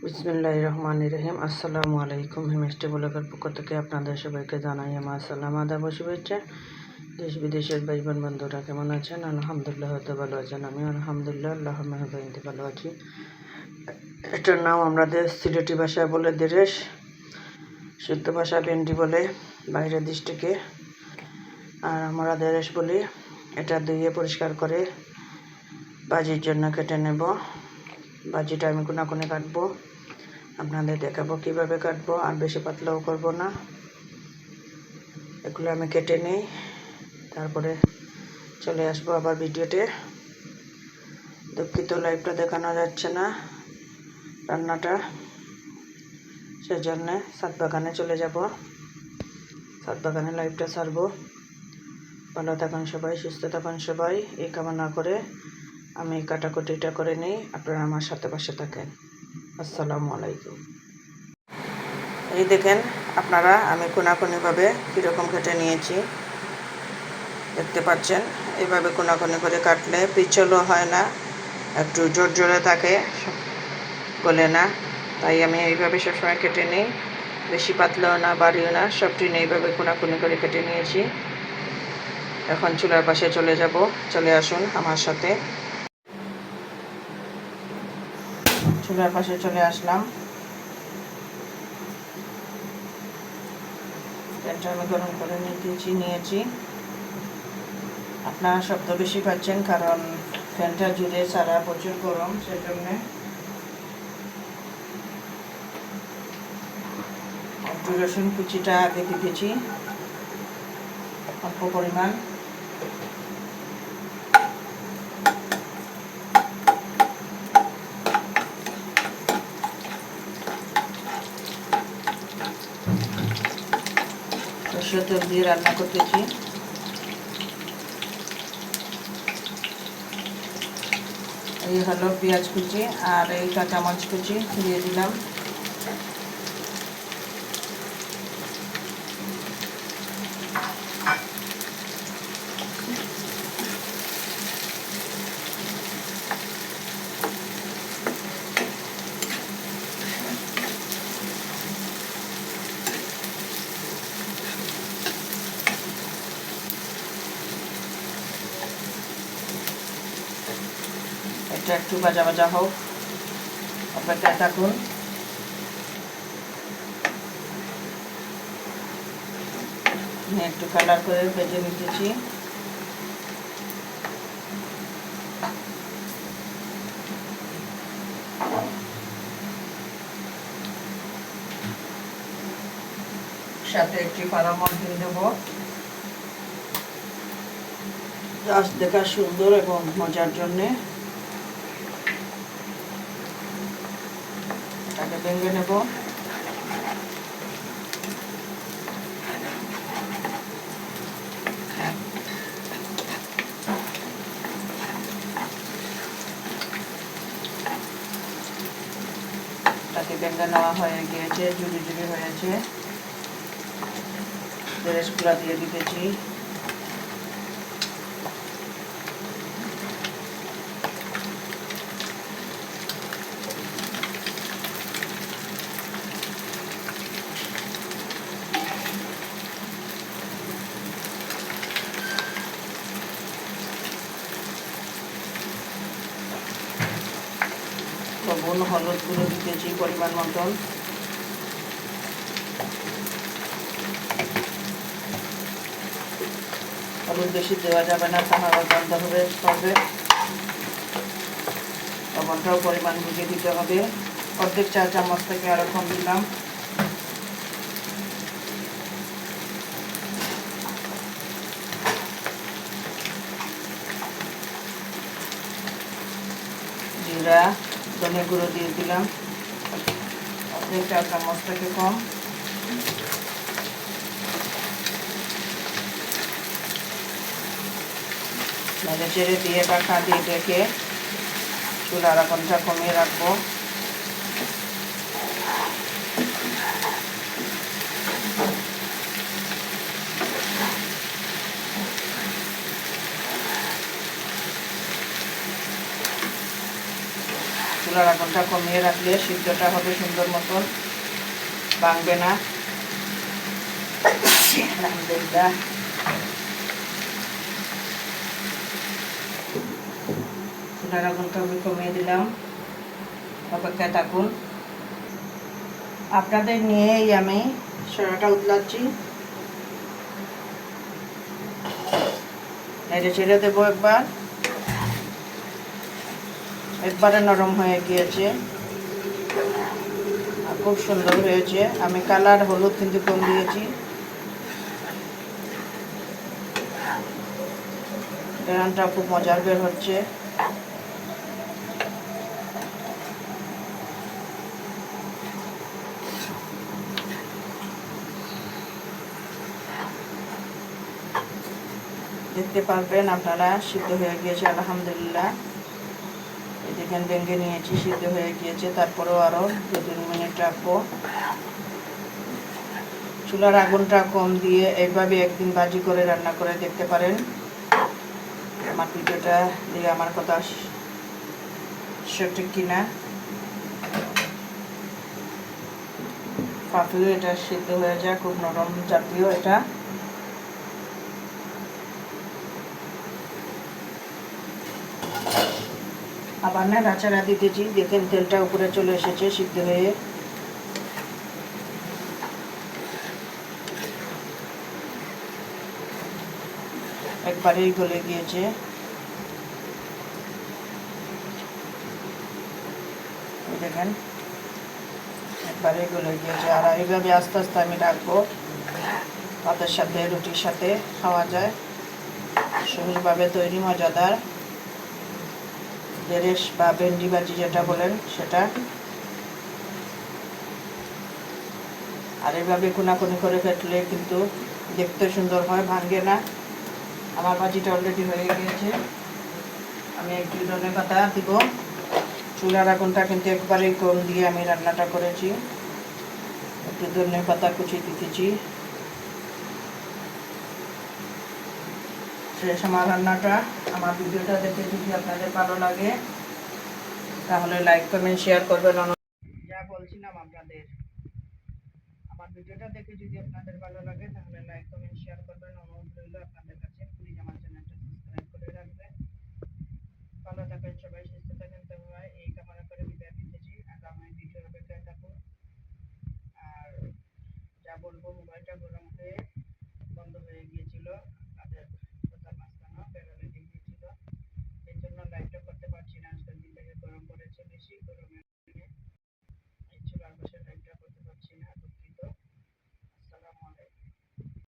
বিসমিল্লাহির রহমানির রহিম। আসসালামু আলাইকুম। হিমেস্টি ব্লগের পক্ষ থেকে আপনাদের সবাইকে জানাই আমার সালাম, আদাব ও শুভেচ্ছা। দেশ বিদেশের ভাই বোন বন্ধুরা কেমন আছেন? আলহামদুলিল্লাহ হয়তো ভালো আছেন। আমি আলহামদুলিল্লাহ আল্লাহ মেহরবানিতে ভালো আছি। এটার নাম আমাদের সিলেটি ভাষায় বলে দেরেশ, শুদ্ধ ভাষা ভেন্ডি বলে বাইরের ডিস্ট্রিক্টে, আর আমরা দেরেশ বলি। এটা ধুয়ে পরিষ্কার করে ভাজির জন্য কেটে নেব। ভাজিটা আমি কোনাকুনি কাটবো, আপনাদের দেখাবো কিভাবে কাটবো, আর বেশি পাতলাও করব না। এগুলো আমি কেটে নিই, তারপরে চলে আসবো আবার ভিডিওতে। দুঃখিত লাইভটা দেখানো যাচ্ছে না রান্নাটা, সেজন্য ছাদ বাগানে চলে যাব। ছাদ বাগানে লাইভটা ছাড়বো। ভালো থাকুন সবাই, সুস্থ থাকুন সবাই, এই কামনা করে আমি কাটাকুটিটা করে নিই। আপনারা আমার সাথে পাশে থাকেন। আসসালামু আলাইকুম। এই দেখেন আপনারা, আমি কোনাকুনিভাবে কীরকম কেটে নিয়েছি দেখতে পাচ্ছেন। এইভাবে কোনাকুনি করে কাটলে পিছলও হয় না, একটু জোরে থাকে, গলে না। তাই আমি এইভাবে সবসময় কেটে নিই, বেশি পাতলাও না বাড়িও না, সবটি এইভাবে কোনাকুনি করে কেটে নিয়েছি। এখন চুলার পাশে চলে যাব, চলে আসুন আমার সাথে। চুলার পাশে চলে আসলাম। তেলটা আমি গরম করে নিয়েছি। আপনারা শব্দ বেশি পাচ্ছেন কারণ ফ্যানটা জুড়ে ছাড়া প্রচুর গরম, সেজন্য। একটু রসুন কুচিটা আগে দিতেছি অল্প পরিমাণ। সরষের তেল দিয়ে রান্না করতেছি। এই হলো পেঁয়াজ কুচি আর এই কাঁচামরিচ কুচি দিয়ে দিলাম। এটা একটু ভাজা ভাজা হোক, অপেক্ষায় থাকুন। একটু কালার করে ভেজে নিতেছি। সাথে একটি পারামর দিয়ে দেবো, জাস্ট দেখা সুন্দর এবং মজার জন্যে। এটাকে ভেঙে নেব। তাতে ভেঙে নেওয়া হয়ে গিয়েছে, ঝুড়ি ঝুড়ি হয়েছে। দেরেশগুলা দিয়ে দিতেছি। লবণ হলুদ গুঁড়ো দিতেছি পরিমাণ মতন। হলুদ বেশি দেওয়া যাবে না, তাহলে গন্ধ হবে। লবণটাও পরিমাণ বুঝে দিতে হবে। অর্ধেক চা চামচ থেকে আরো কম দিলাম। জিরা ধনে গুঁড়ো দিয়ে দিলাম, অর্ধেক চা চামচ থেকে কম। নেড়ে চেড়ে দিয়ে ঢাকা দিয়ে রেখে চুলার আগুনটা কমিয়ে রাখবো। চুলার আগুনটা কমিয়ে রাখলে সিদ্ধটা হবে সুন্দর মতন, ভাঙবে না। আলহামদুলিল্লাহ। চুলার আগুনটা আমি কমিয়ে দিলাম, অপেক্ষায় থাকুন। আপনাদের নিয়েই আমি সরাটা উতলাচ্ছি। নেড়ে ছেড়ে দেবো একবারে নরম হয়ে গিয়েছে আর খুব সুন্দর হয়েছে। আমি কালার হলুদ কিন্তু কম দিয়েছি। রান্নাটা খুব মজার বের হচ্ছে। দেখতে পারবেন আপনারা সিদ্ধ হয়ে গিয়েছে আলহামদুলিল্লাহ। এই দেখেন ভেঙে নিয়েছি, সিদ্ধ হয়ে গিয়েছে। তারপরেও আরও 2-3 মিনিট রাখবো। চুলার আগুনটা কম দিয়ে এইভাবে একদিন ভাজি করে রান্না করে দেখতে পারেন। আমার ভিডিওটা দিয়ে আমার কথা সঠিক কিনা। পাফিও এটা সিদ্ধ হয়ে যায়, খুব নরম জাতীয় এটা। আবার নাড়াচাড়া দিতেছি, দেখেন তেলটা উপরে চলে এসেছে সিদ্ধ হয়ে। একবারেই গলে গিয়েছে। দেখেন একবারেই গলে গিয়েছে। আর এইভাবে আস্তে আস্তে আমি রাখবো, ভাতের সাথে রুটির সাথে খাওয়া যায়। সহজভাবে তৈরি, মজাদার ঢেঁড়স বা ভেন্ডি ভাজি যেটা বলেন সেটা। আর এইভাবে কোনাকুনি করে ফেটলে কিন্তু দেখতে সুন্দর হয়, ভাঙে না। আমার ভাজিটা অলরেডি হয়ে গিয়েছে। আমি একটু ধনেপাতা দিব। চুলার আগুনটা কিন্তু একবারেই কম দিয়ে আমি রান্নাটা করেছি। একটু ধনেপাতা কুচি দিতেছি। শেষ আমার রান্নাটা। আমার ভিডিওটা দেখে যদি আপনাদের ভালো লাগে তাহলে লাইক কমেন্ট শেয়ার করবেন। যা বলছিলাম আপনাদের, আমার ভিডিওটা দেখে যদি আপনাদের ভালো লাগে তাহলে লাইক কমেন্ট শেয়ার করবেন। অনুরোধ রইল আপনাদের কাছে, প্লিজ আমার চ্যানেলটা সাবস্ক্রাইব করে রাখবেন। ভালো থাকবেন সবাই, সুস্থ থাকবেন।